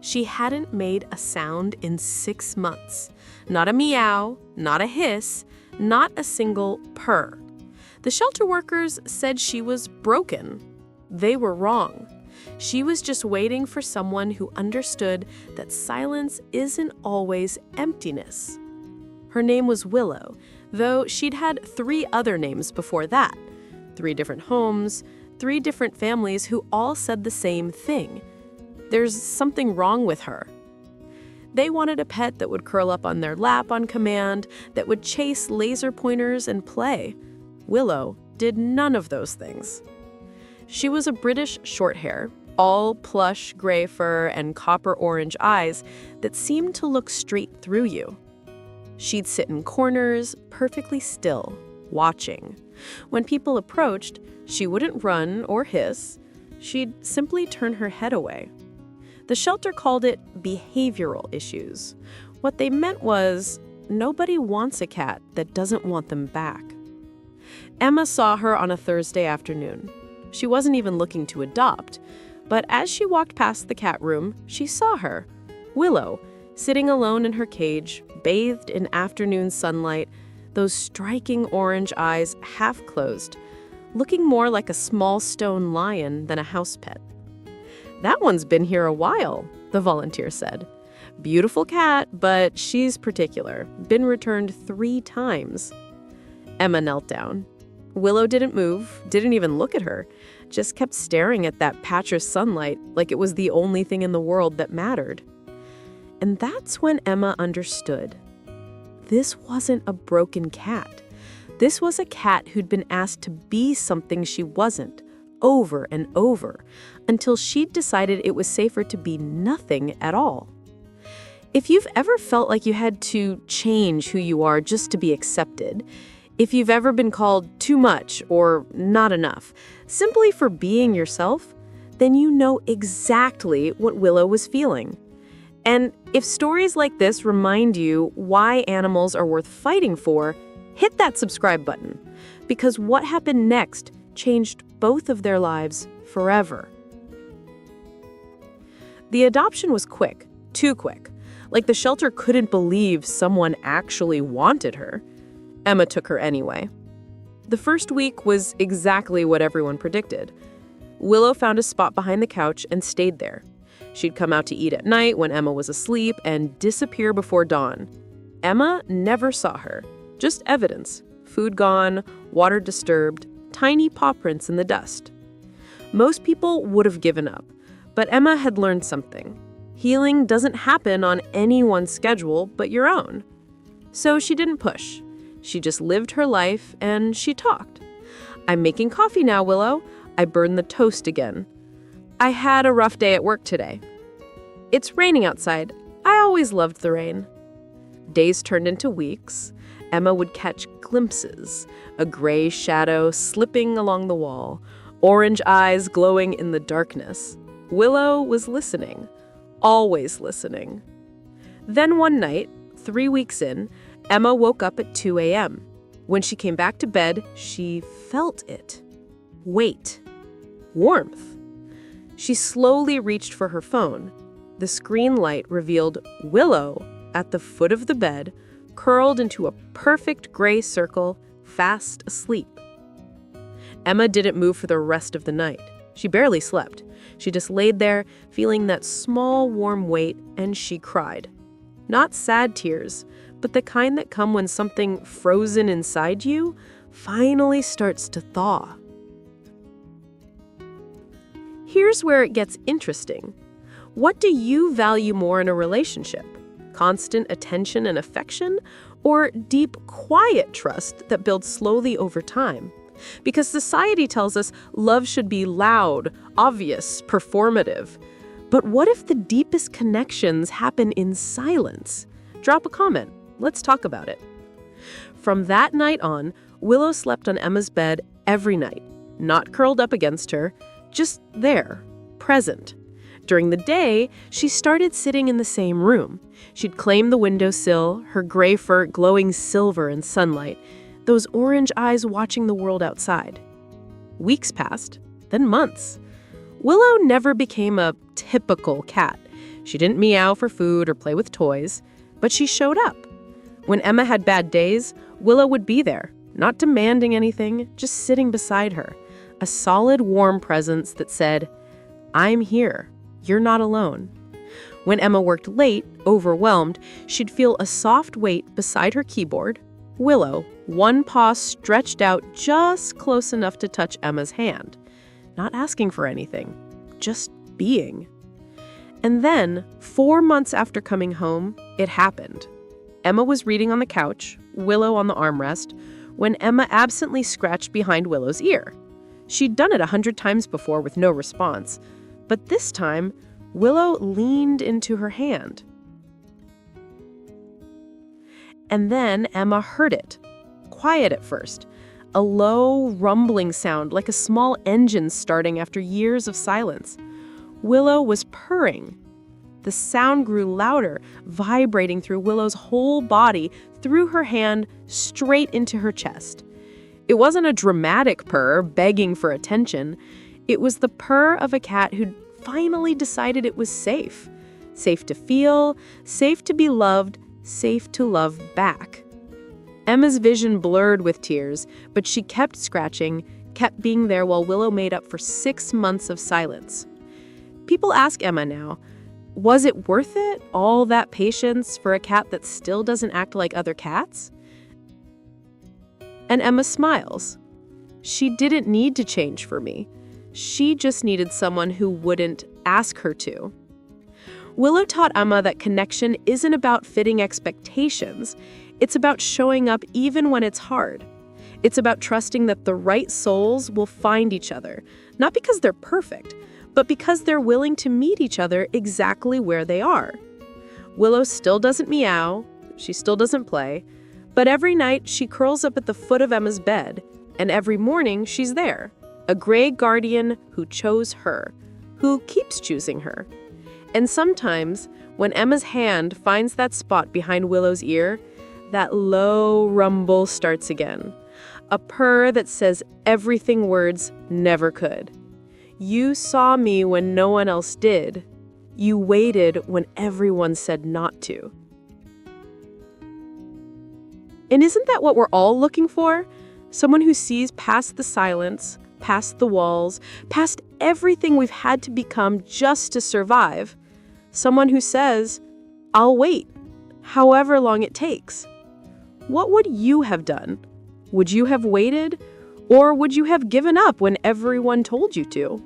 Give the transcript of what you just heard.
She hadn't made a sound in 6 months. Not a meow, not a hiss, not a single purr. The shelter workers said she was broken. They were wrong. She was just waiting for someone who understood that silence isn't always emptiness. Her name was Willow, though she'd had 3 other names before that. 3 different homes, 3 different families who all said the same thing. There's something wrong with her. They wanted a pet that would curl up on their lap on command, that would chase laser pointers and play. Willow did none of those things. She was a British Shorthair, all plush gray fur and copper orange eyes that seemed to look straight through you. She'd sit in corners, perfectly still, watching. When people approached, she wouldn't run or hiss. She'd simply turn her head away. The shelter called it behavioral issues. What they meant was, nobody wants a cat that doesn't want them back. Emma saw her on a Thursday afternoon. She wasn't even looking to adopt, but as she walked past the cat room, she saw her, Willow, sitting alone in her cage, bathed in afternoon sunlight, those striking orange eyes half closed, looking more like a small stone lion than a house pet. "That one's been here a while," the volunteer said. "Beautiful cat, but she's particular. Been returned 3 times. Emma knelt down. Willow didn't move, didn't even look at her, just kept staring at that patch of sunlight like it was the only thing in the world that mattered. And that's when Emma understood. This wasn't a broken cat. This was a cat who'd been asked to be something she wasn't, over and over, until she'd decided it was safer to be nothing at all. If you've ever felt like you had to change who you are just to be accepted, if you've ever been called too much or not enough, simply for being yourself, then you know exactly what Willow was feeling. And if stories like this remind you why animals are worth fighting for, hit that subscribe button, because what happened next changed both of their lives forever. The adoption was quick, too quick. Like the shelter couldn't believe someone actually wanted her. Emma took her anyway. The first week was exactly what everyone predicted. Willow found a spot behind the couch and stayed there. She'd come out to eat at night when Emma was asleep and disappear before dawn. Emma never saw her, just evidence. Food gone, water disturbed, tiny paw prints in the dust. Most people would have given up, but Emma had learned something. Healing doesn't happen on anyone's schedule but your own. So she didn't push. She just lived her life and she talked. "I'm making coffee now, Willow. I burned the toast again. I had a rough day at work today. It's raining outside. I always loved the rain." Days turned into weeks. Emma would catch glimpses, a gray shadow slipping along the wall, orange eyes glowing in the darkness. Willow was listening, always listening. Then one night, 3 weeks in, Emma woke up at 2 a.m. When she came back to bed, she felt it. Weight. Warmth. She slowly reached for her phone. The screen light revealed Willow at the foot of the bed, curled into a perfect gray circle, fast asleep. Emma didn't move for the rest of the night. She barely slept. She just laid there, feeling that small, warm weight, and she cried. Not sad tears, but the kind that come when something frozen inside you finally starts to thaw. Here's where it gets interesting. What do you value more in a relationship? Constant attention and affection, or deep, quiet trust that builds slowly over time? Because society tells us love should be loud, obvious, performative. But what if the deepest connections happen in silence? Drop a comment. Let's talk about it. From that night on, Willow slept on Emma's bed every night, not curled up against her, just there, present. During the day, she started sitting in the same room. She'd claim the windowsill, her gray fur glowing silver in sunlight, those orange eyes watching the world outside. Weeks passed, then months. Willow never became a typical cat. She didn't meow for food or play with toys, but she showed up. When Emma had bad days, Willow would be there, not demanding anything, just sitting beside her. A solid, warm presence that said, "I'm here. You're not alone." When Emma worked late, overwhelmed, she'd feel a soft weight beside her keyboard. Willow, one paw stretched out just close enough to touch Emma's hand. Not asking for anything, just being. And then, 4 months after coming home, it happened. Emma was reading on the couch, Willow on the armrest, when Emma absently scratched behind Willow's ear. She'd done it 100 times before with no response, but this time, Willow leaned into her hand. And then Emma heard it. Quiet at first. A low, rumbling sound like a small engine starting after years of silence. Willow was purring. The sound grew louder, vibrating through Willow's whole body, through her hand, straight into her chest. It wasn't a dramatic purr begging for attention. It was the purr of a cat who'd finally decided it was safe. Safe to feel, safe to be loved, safe to love back. Emma's vision blurred with tears, but she kept scratching, kept being there while Willow made up for 6 months of silence. People ask Emma now, was it worth it, all that patience for a cat that still doesn't act like other cats? And Emma smiles. She didn't need to change for me. She just needed someone who wouldn't ask her to. Willow taught Emma that connection isn't about fitting expectations. It's about showing up even when it's hard. It's about trusting that the right souls will find each other, not because they're perfect, but because they're willing to meet each other exactly where they are. Willow still doesn't meow, she still doesn't play, but every night she curls up at the foot of Emma's bed, and every morning she's there, a gray guardian who chose her, who keeps choosing her. And sometimes, when Emma's hand finds that spot behind Willow's ear, that low rumble starts again. A purr that says everything words never could. You saw me when no one else did. You waited when everyone said not to. And isn't that what we're all looking for? Someone who sees past the silence, past the walls, past everything we've had to become just to survive. Someone who says, I'll wait, however long it takes. What would you have done? Would you have waited? Or would you have given up when everyone told you to?